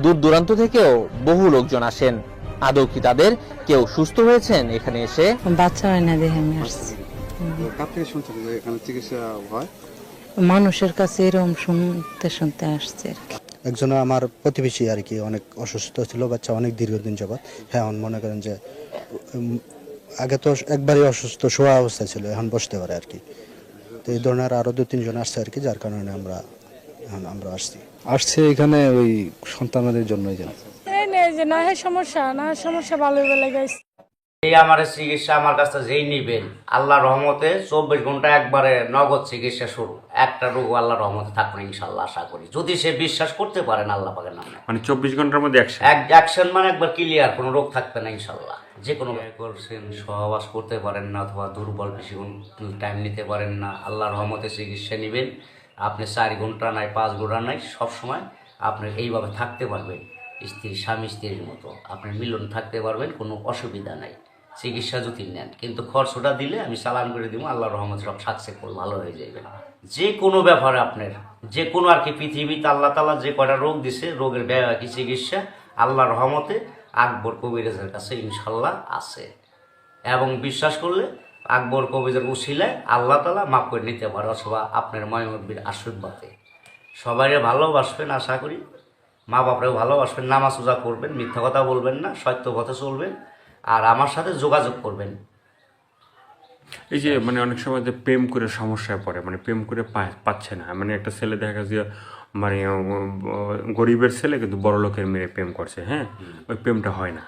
দূর দূরান্ত থেকেও বহু লোকজন আসেন। আদৌ কি তাদের কেউ সুস্থ হয়েছেন এখানে এসে? বাচ্চা হয় না দেখে আমি আসছি। কার থেকে শুনছেন যে এখানে চিকিৎসা হয়? মানুষের কাছে এরকম শুনতে শুনতে আসছে আর কি। একজন আমার প্রতিবেশী আর কি অনেক অসুস্থ ছিল, বাচ্চা অনেক দীর্ঘদিন যাবৎ। হ্যাঁ, এখন মনে করেন যে আগে তো একবারই অসুস্থ শোয়া অবস্থায় ছিল, এখন বসতে পারে আর কি। তো এই ধরনের আরো 2-3 জন আসছে আর কি, যার কারণে আমরা আসছি এখানে ওই সন্তানদের জন্যই যেন যে না সমস্যা ভালো বলে গেছে। এই আমার চিকিৎসা আমার কাছ থেকে যেই নিবেন, আল্লাহ রহমতে 24 ঘন্টা একবারে নগদ চিকিৎসা শুরু। একটা রোগ আল্লাহ রহমতে থাকবে ইনশাল্লাহ, আশা করি, যদি সে বিশ্বাস করতে পারেন আল্লাহ পাকের নামে। মানে 24 ঘন্টার মধ্যে অ্যাকশন মানে একবার ক্লিয়ার, কোনো রোগ থাকবে না ইনশাল্লাহ। যে কোনো করছেন, সহবাস করতে পারেন না অথবা দুর্বল বেশিক্ষণ টাইম নিতে পারেন না, আল্লাহ রহমতে চিকিৎসা নেবেন। আপনি 4 ঘন্টা নাই 5 ঘন্টা নাই, সবসময় আপনি এইভাবে থাকতে পারবেন, স্বামী স্ত্রীর মতো আপনি মিলন থাকতে পারবেন, কোনো অসুবিধা নাই চিকিৎসা যদি নেন। কিন্তু খরচটা দিলে আমি চালান করে দিব, আল্লাহ রহমত সব সাকসেসফুল ভালো হয়ে যাবে। যে কোনো ব্যাপারে আপনার যে কোনো আর কি পৃথিবীতে আল্লাহ তাআলা যে কয়টা রোগ দিছে, রোগের কি চিকিৎসা আল্লাহ রহমতে আকবর কবিরাজের কাছে ইনশাল্লাহ আছে। এবং বিশ্বাস করলে আকবর কবিরাজের উসিলায় আল্লাহ তাআলা মাফ করে নিতে পারে, অথবা আপনার ময়মুরবির আশীর্বাদে। সবাই ভালোবাসবেন, আশা করি মা বাপরেও ভালোবাসবেন, নামাজ রোজা করবেন, মিথ্যা কথা বলবেন না, সত্য পথে চলবেন, আর আমার সাথে যোগাযোগ করবেন। এই যে মানে অনেক সময় যে প্রেম করে সমস্যায় পড়ে, মানে প্রেম করে পাচ্ছে না, মানে একটা ছেলে দেখা যায় মানে গরিবের ছেলে কিন্তু বড় লোকের মেয়ে প্রেম করছে, হ্যাঁ, ওই প্রেমটা হয় না,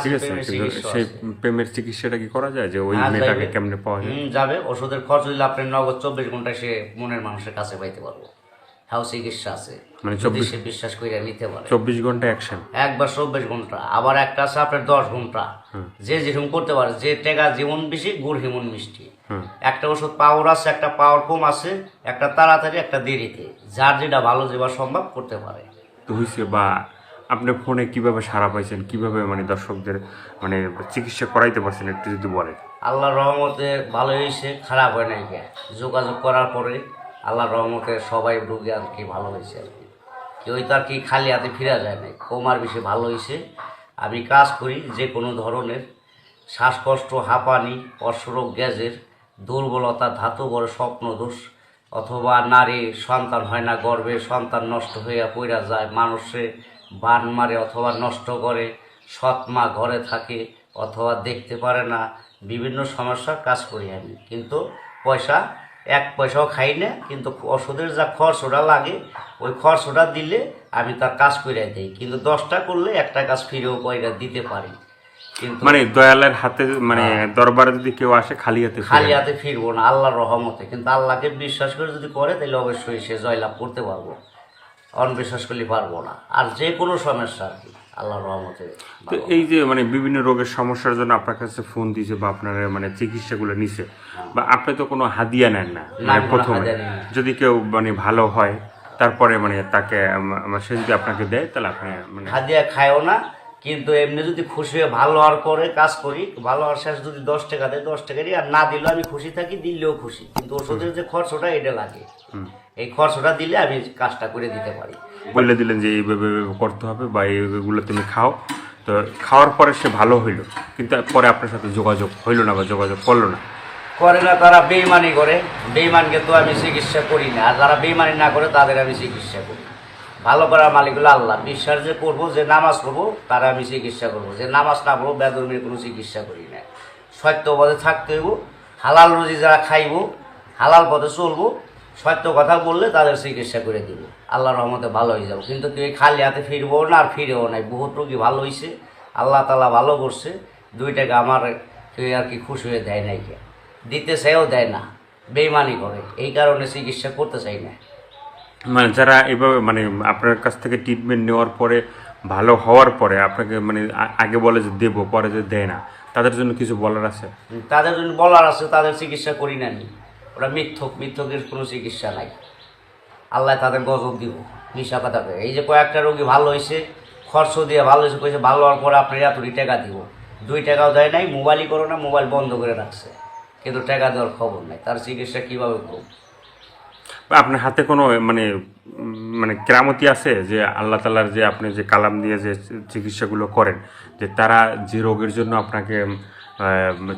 ঠিক আছে, কিন্তু সেই প্রেমের চিকিৎসাটা কি করা যায়, যে ওই মেয়েটাকে কেমনে পাওয়া যায়? যাবে, ওষুধের খরচ হইলে আপনি নগদ 24 ঘন্টায় সে মনের মানুষের কাছে পাইতে পারবো। হ্যাঁ, চিকিৎসা আছে, মানে যদি সে বিশ্বাস করে নিতে পারে। 24 ঘন্টা অ্যাকশন, একবার 24 ঘন্টা, আবার একটা আছে আপনার 10 ঘন্টা। যে যেরকম করতে পারে, যে টেকা যেমন বেশি গুড় হেমন মিষ্টি। একটা ওষুধ পাওয়ার আছে, একটা পাওয়ার কম আছে, একটা তাড়াতাড়ি, একটা দেরিতে, যার যেটা ভালো যেবা সম্ভব করতে পারে। তো হয়েছে বা আপনি ফোনে কিভাবে সাড়া পাইছেন, কিভাবে মানে দর্শকদের মানে চিকিৎসা করাইতে পারছেন, একটু যদি বলেন। আল্লাহর রহমতে ভালো হয়েছে, খারাপ হয় নাই। যোগাযোগ করার পরে আল্লাহর রহমতে সবাই রোগী আর কি ভালো হয়েছে আর কি। কেউ তো আর কি খালি হাতে ফিরা যায় নাই, কমার বেশি ভালো হয়েছে। আমি কাজ করি যে কোনো ধরনের শ্বাসকষ্ট, হাঁপানি, অশ্বরোগ, গ্যাসের দুর্বলতা, ধাতবর স্বপ্নদোষ, অথবা নারী সন্তান হয় না, গর্ভে সন্তান নষ্ট হইয়া পইরা যায়, মানুষে বান মারে অথবা নষ্ট করে, সৎ মা ঘরে থাকে অথবা দেখতে পারে না, বিভিন্ন সমস্যার কাজ করি আমি। কিন্তু পয়সা 1 পয়সাও খাই না, কিন্তু ওষুধের যা খরচটা লাগে ওই খরচটা দিলে আমি তার কাজ করে দিই। কিন্তু 10টা করলে একটা কাজ ফিরেও পয়সা দিতে পারি। কিন্তু মানে দয়ালের হাতে মানে দরবারে যদি কেউ আসে খালি হাতে ফিরবো না আল্লাহর রহমতে। কিন্তু আল্লাহকে বিশ্বাস করে যদি করে তাহলে অবশ্যই সে জয়লাভ করতে পারবো, অনবিশ্বাস করলে পারবো না। আর যে কোনো সমস্যা আর কি আল্লাহর রহমতে। তো এই যে মানে বিভিন্ন রোগের সমস্যার জন্য আপনার কাছে ফোন দিয়েছে বা আপনার মানে চিকিৎসাগুলো নিছে, বা আপনি তো কোনো হাদিয়া নেন না, মানে প্রথমে যদি কেউ মানে ভালো হয় তারপরে মানে তাকে সে যদি আপনাকে দেয় তাহলে আপনি মানে হাদিয়া খায়ও না। কিন্তু এমনি যদি খুশি হয়ে ভালো হওয়ার পরে কাজ করি, ভালো হওয়ার শেষ যদি 10 টাকা দেয় 10 টাকা দিই, আর না দিলেও আমি খুশি থাকি, দিলেও খুশি। কিন্তু ওষুধের যে খরচটা এটা লাগে, এই খরচটা দিলে আমি কাজটা করে দিতে পারি। বলে দিলেন যে এইভাবে করতে হবে বা এইগুলো তুমি খাও, তো খাওয়ার পরে সে ভালো হইলো, কিন্তু পরে আপনার সাথে যোগাযোগ হইলো না বা যোগাযোগ করলো না, করে না, তারা বেইমানি করে। বেইমানকে তো আমি চিকিৎসা করি না, আর যারা বেইমানি না করে তাদের আমি চিকিৎসা করি। ভালো করার মালিক হলো আল্লাহ। বিশ্বাস যে করবো, যে নামাজ পড়বো, তারা আমি চিকিৎসা করবো। যে নামাজ না পড়বো, বেদর্মীর কোনো চিকিৎসা করি না। সত্য পথে থাকতে হইব, হালাল রুজি যারা খাইব, হালাল পথে চলবো, সত্য কথা বললে তাদের চিকিৎসা করে দিব, আল্লাহর রহমতে ভালো হয়ে যাবো। কিন্তু কেউ খালি হাতে ফিরবো না, আর ফিরেও নাই। বহুত রোগী ভালো হয়েছে, আল্লাহ তাআলা ভালো করছে। 2 টাকা আমার কেউ আর কি খুশি হয়ে দেয় নাই, কে দিতে চাইও দেয় না, বেইমানি করে। এই কারণে চিকিৎসা করতে চাই না। মানে যারা এইভাবে মানে আপনার কাছ থেকে ট্রিটমেন্ট নেওয়ার পরে ভালো হওয়ার পরে আপনাকে মানে আগে বলে যে দেবো, পরে যে দেয় না, তাদের জন্য কিছু বলার আছে? তাদের জন্য বলার আছে, তাদের চিকিৎসা করি না আমি। ওরা মিথ্যকের কোনো চিকিৎসা নাই। আল্লাহ তাদের গজব দিব, মিশা কথা। এই যে কয়েকটা রোগী ভালো হয়েছে, খরচ দিয়ে ভালো হয়েছে, কইছে ভালো হওয়ার পরে আপনার এতটি টাকা দিব, 2 টাকাও দেয় নাই। মোবাইলই করো না, মোবাইল বন্ধ করে রাখছে, কিন্তু টাকা দেওয়ার খবর নাই। তার চিকিৎসা কীভাবে করব? আপনার হাতে কোনো মানে মানে কেরামতি আছে যে আল্লাহ তাআলার যে আপনি যে কালাম দিয়ে যে চিকিৎসাগুলো করেন, যে তারা যে রোগের জন্য আপনাকে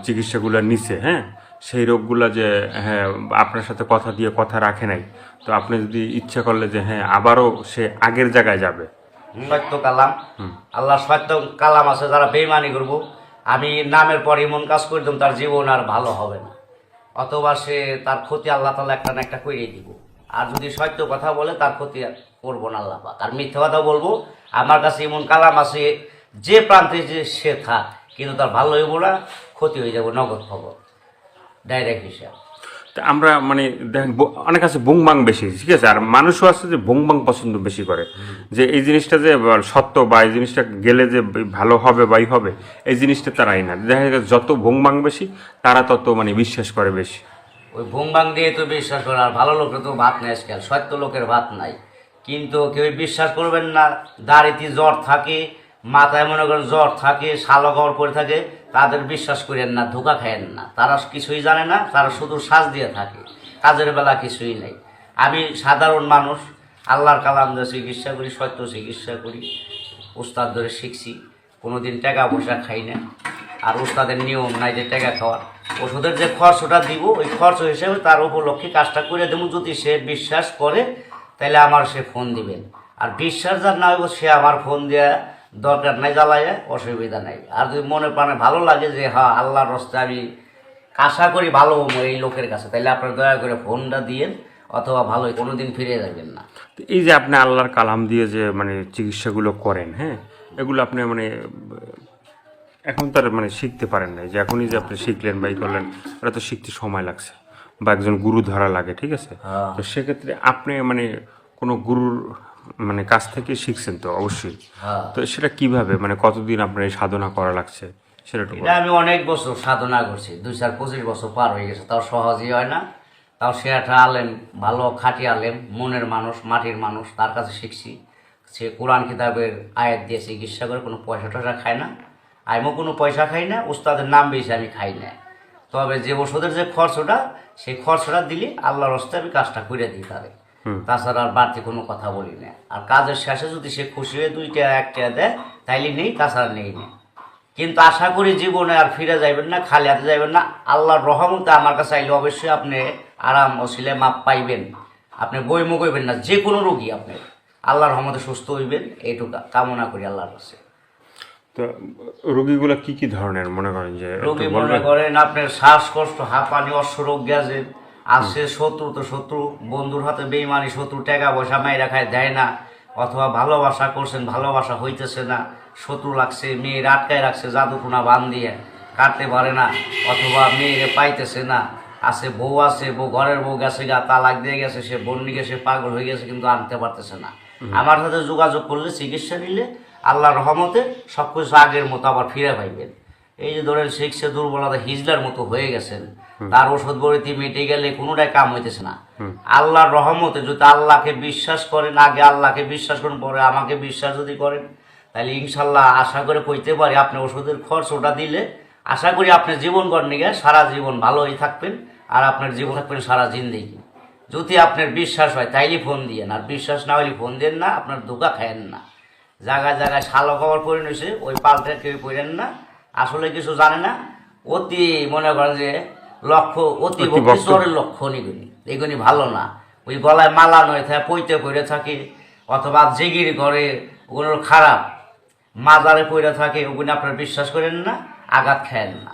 চিকিৎসাগুলো নিছে, হ্যাঁ, সেই রোগগুলো যে হ্যাঁ আপনার সাথে কথা দিয়ে কথা রাখে নাই, তো আপনি যদি ইচ্ছা করলে যে হ্যাঁ আবারও সে আগের জায়গায় যাবে? সত্য কালাম, আল্লাহর সত্য কালাম আছে, যারা বেইমানি করবো আমি নামের পর এমন কাজ করে দিলাম তার জীবন আর ভালো হবে না, অথবা সে তার ক্ষতি আল্লাহ তাআলা একটা না একটা করিয়ে দিব। আর যদি সত্য কথা বলে তার ক্ষতি করবো না আল্লাহ পাক। আর মিথ্যা কথা বলবো, আমার কাছে এমন কালাম আছে যে প্রান্তে যে সে থাক কিন্তু তার ভালো হইব না, ক্ষতি হয়ে যাবো, নগদ খবর, ডাইরেক্ট হিসাব। তা আমরা মানে দেখেন অনেক আছে বুংবাং বেশি, ঠিক আছে, আর মানুষও আছে যে বুংবাং পছন্দ বেশি করে, যে এই জিনিসটা যে সত্য বা এই জিনিসটা গেলে যে ভালো হবে বা হবে, এই জিনিসটা তারাই না। দেখা যায় যত বুংবাং বেশি তারা তত মানে বিশ্বাস করে বেশি। ওই ভুমবাং দিয়ে তো বিশ্বাস করে, আর ভালো লোকের তো ভাত নেই আজকাল, সত্য লোকের ভাত নাই। কিন্তু কেউ বিশ্বাস করবেন না, দাড়িতে জ্বর থাকে, মাথায় মনে করেন জ্বর থাকে, শালো কবর পরে থাকে, তাদের বিশ্বাস করেন না, ধোকা খায়েন না, তারা কিছুই জানে না, তারা শুধু সাজ দিয়ে থাকে, কাজের বেলা কিছুই নেই। আমি সাধারণ মানুষ, আল্লাহর কালাম দিয়ে চিকিৎসা করি, সত্য চিকিৎসা করি, উস্তাদ ধরে শিখছি, কোনোদিন টাকা পয়সা খাই না। আর উস্তাদের নিয়ম নাই যে টাকা খাওয়ার, ওষুধের যে খরচটা দিব ওই খরচ হিসেবে তার উপলক্ষে কাজটা করে দেবো। যদি সে বিশ্বাস করে তাহলে আমার সে ফোন দিবেন, আর বিশ্বাস যার না হইব সে আমার ফোন দেওয়া দরকার নাই, জ্বালাইয়া অসুবিধা নাই। আর যদি মনে প্রাণে ভালো লাগে যে হ্যাঁ আল্লাহর রাস্তায় আমি আশা করি ভালো হবো এই লোকের কাছে, তাহলে আপনার দয়া করে ফোনটা দিয়েন, অথবা ভালো কোনোদিন ফিরে যাবেন না। তো এই যে আপনি আল্লাহর কালাম দিয়ে যে মানে চিকিৎসাগুলো করেন, হ্যাঁ, এগুলো আপনি মানে এখন তার মানে শিখতে পারেন না, যে এখনই যে আপনি শিখলেন বা ই করলেন, এটা তো শিখতে সময় লাগছে বা একজন গুরু ধরা লাগে, ঠিক আছে। তো সেক্ষেত্রে আপনি মানে কোনো গুরুর মানে কাছ থেকে শিখছেন তো অবশ্যই, তো সেটা কিভাবে মানে কতদিন আপনার এই সাধনা করা লাগছে সেটা একটু এটা আমি অনেক বছর সাধনা করছি, 2-25 বছর পার হয়ে গেছে, তাও সহজই হয় না। তাও সে একটা আলেম, ভালো খাঁটি আলেম, মনের মানুষ, মাটির মানুষ, তার কাছে শিখছি। সে কোরআন কিতাবের আয়াত দিয়ে চিকিৎসা করে, কোনো পয়সা টয়সা খায় না, আমিও কোনো পয়সা খাই না, উস্তাদের নাম বেশি আমি খাই না। তবে যে ওষুধের যে খরচটা, সেই খরচটা দিলে আল্লাহর রাস্তায় আমি কাজটা করে দিই তারে, তাছাড়া আর বাড়তি কোনো কথা বলি না। আর কাজের শেষে যদি সে খুশি হয়ে 2-1 দেয় তাইলে নেই, তাছাড়া নেই না। কিন্তু আশা করি জীবনে আর ফিরে যাইবেন না, খালি হাতে যাইবেন না। আল্লাহর রহমতে আমার কাছে আইলে অবশ্যই আপনি আরাম অশিলে মাপ পাইবেন, আপনি বইমুখ হইবেন না, যে কোনো রোগী আপনি আল্লাহর রহমতে সুস্থ হইবেন, এইটুকু কামনা করি আল্লাহর কাছে। তো রোগীগুলো কি কি ধরনের মনে করেন যে রোগী মনে করেন আপনার শ্বাসকষ্ট, হাঁপানি, অশ্বরোগ গ্যাসে আছে, শত্রু তো শত্রু, বন্ধুর হাতে বেইমানি, শত্রু টাকা পয়সা মাইরা খায় দেয় না, অথবা ভালোবাসা করছেন ভালোবাসা হইতেছে না, শত্রু লাগছে, মেয়ের আটকায় রাখছে জাদুটোনা বান দিয়ে, কাটতে পারে না, অথবা মেয়েরে পাইতেছে না, আছে বউ, আছে বউ, ঘরের বউ গেছে গা, তালাক দিয়ে গেছে, সে বন্যি গেছে, পাগল হয়ে গেছে, কিন্তু আনতে পারতেছে না। আমার সাথে যোগাযোগ করলে, চিকিৎসা নিলে আল্লাহর রহমতে সব কিছু আগের মতো আবার ফিরে পাইবেন। এই যে ধরেন শিখছে দুর্বলতা হিজলার মতো হয়ে গেছেন, তার ওষুধ বড়িতে মিটে গেলে কোনোটাই কাম হইতেছে না। আল্লাহর রহমতে যদি আল্লাহকে বিশ্বাস করেন, আগে আল্লাহকে বিশ্বাস করেন, পরে আমাকে বিশ্বাস যদি করেন, তাহলে ইনশাল্লাহ আশা করে কইতে পারি আপনি ওষুধের খরচ ওটা দিলে আশা করি আপনি জীবন করনে গিয়ে সারা জীবন ভালোই থাকবেন, আর আপনার জীবন থাকবেন সারা জিন্দেগি। যদি আপনার বিশ্বাস হয় তাইলে ফোন দিয়েন, আর বিশ্বাস না হলে ফোন দেন না, আপনার ধোঁকা খায়েন না। জায়গায় জায়গায় শালো খবর পড়ে নিয়েছে, ওই পাল্টে কেউ পড়েন না, আসলে কিছু জানে না, অতি মনে করেন যে লক্ষ্য, অতি ভক্তি চোরের লক্ষ্য নিগুনি, এগুলি ভালো না। ওই গলায় মালা নয় থাকে, পইতে পড়ে থাকে, অথবা জেগির ঘরে, ওগুলো খারাপ, মাজারে পড়ে থাকে, ওগুলি আপনার বিশ্বাস করেন না, আঘাত খায়েন না।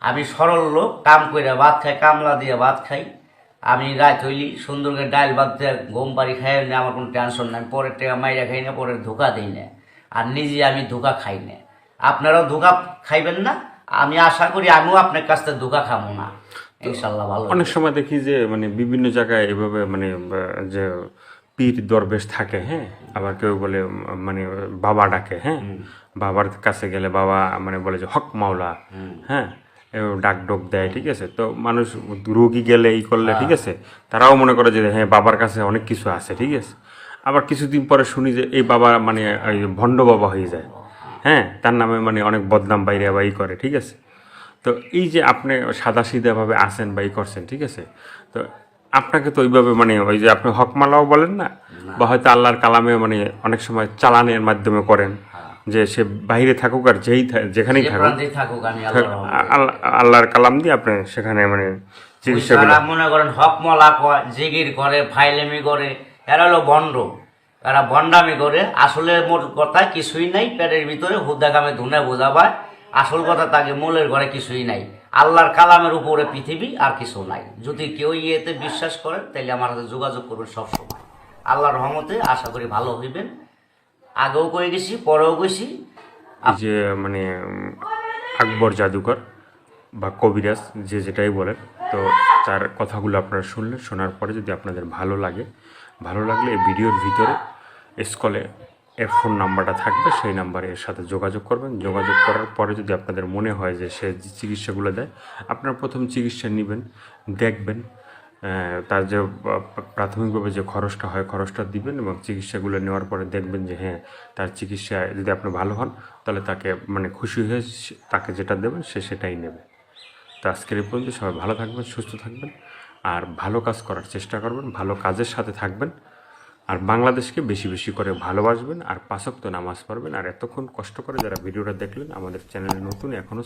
আমি সরল লোক, কাম করে ভাত খাই, কামলা দিয়ে ভাত খাই, আমি রাত হইলি সুন্দর করে ডাইল ভাত দিয়ে গম পাড়ি খাই না, আমার কোনো টেনশন নাই, পরের টাকা মাইরা খাই না, পরের ধোকা দিই না, আর নিজে আমি ধোকা খাই না। আপনারাও ধোকা খাইবেন না, আমি আশা করি আমিও আপনার কাছ থেকে ধোকা খাবো না, ইনশাল্লাহ ভালো। অনেক সময় দেখি যে মানে বিভিন্ন জায়গায় এভাবে মানে যে পীর দরবেশ থাকে, হ্যাঁ, আবার কেউ বলে মানে বাবা ডাকে, হ্যাঁ, বাবার কাছে গেলে বাবা মানে বলে যে হক মাওলা, হ্যাঁ, ডাক ডোক দেয়, ঠিক আছে। তো মানুষ রোগী গেলে এই করলে, ঠিক আছে, তারাও মনে করে যে হ্যাঁ বাবার কাছে অনেক কিছু আছে, ঠিক আছে। আবার কিছুদিন পরে শুনি যে এই বাবা মানে ভণ্ড বাবা হয়ে যায়, হ্যাঁ, তার নামে মানে অনেক বদনাম বাইরে বা ই করে, ঠিক আছে। তো এই যে আপনি সাদাসিধাভাবে আসেন বা ই করছেন, ঠিক আছে, তো আপনাকে তো ওইভাবে মানে ওই যে আপনি হকমালাও বলেন না, বা হয়তো আল্লাহর কালামে মানে অনেক সময় চালানের মাধ্যমে করেন, যে সে বাইরে থাকুক আর যেখানেই যে থাকুক প্রান্তেই থাকুক আমি আল্লাহর রহমতে আল্লাহর কালাম দিয়ে আপনি সেখানে মানে চিকিৎসাগুলো তারা মনে করেন হকমলা কয়, জিগির করে, ফাইলেমি করে, এরা হলো বন্ড, এরা বন্ডামি করে। আসলে মোট কথা কিছুই নাই, পেটের ভিতরে হুদা কামে ধুনে বোঝা পায়। আসল কথা তাকে মূলের ঘরে কিছুই নাই, আল্লাহর কালামের উপরে পৃথিবী, আর কিছু নাই। যদি কেউ ইয়েতে বিশ্বাস করেন তাহলে আমার সাথে যোগাযোগ করবেন সবসময়। আল্লাহর রহমতে আশা করি ভালো হইবেন। আগেও কয়ে গেছি, পরেও গেছি। এই যে মানে আকবর জাদুকর বা কবিরাজ যে যেটাই বলেন, তো তার কথাগুলো আপনারা শুনলেন। শোনার পরে যদি আপনাদের ভালো লাগলে এই ভিডিওর ভিতরে স্কলে এর ফোন নাম্বারটা থাকবে, সেই নাম্বারে এর সাথে যোগাযোগ করবেন। যোগাযোগ করার পরে যদি আপনাদের মনে হয় যে সে যে চিকিৎসাগুলো দেয়, আপনারা প্রথম চিকিৎসা নেবেন, দেখবেন তার যে প্রাথমিকভাবে যে খরচটা হয় খরচটা দিবেন, এবং চিকিৎসাগুলো নেওয়ার পরে দেখবেন যে হ্যাঁ তার চিকিৎসা যদি আপনি ভালো হন, তাহলে তাকে মানে খুশি হয়ে তাকে যেটা দেবেন সে সেটাই নেবে। তো আজকের এই পর্যন্ত সবাই ভালো থাকবেন, সুস্থ থাকবেন, আর ভালো কাজ করার চেষ্টা করবেন, ভালো কাজের সাথে থাকবেন, আর বাংলাদেশকে বেশি বেশি করে ভালোবাসবেন, আর 5 ওয়াক্ত নামাজ পড়বেন। আর এতক্ষণ কষ্ট করে যারা ভিডিওটা দেখলেন, আমাদের চ্যানেলে নতুন এখনও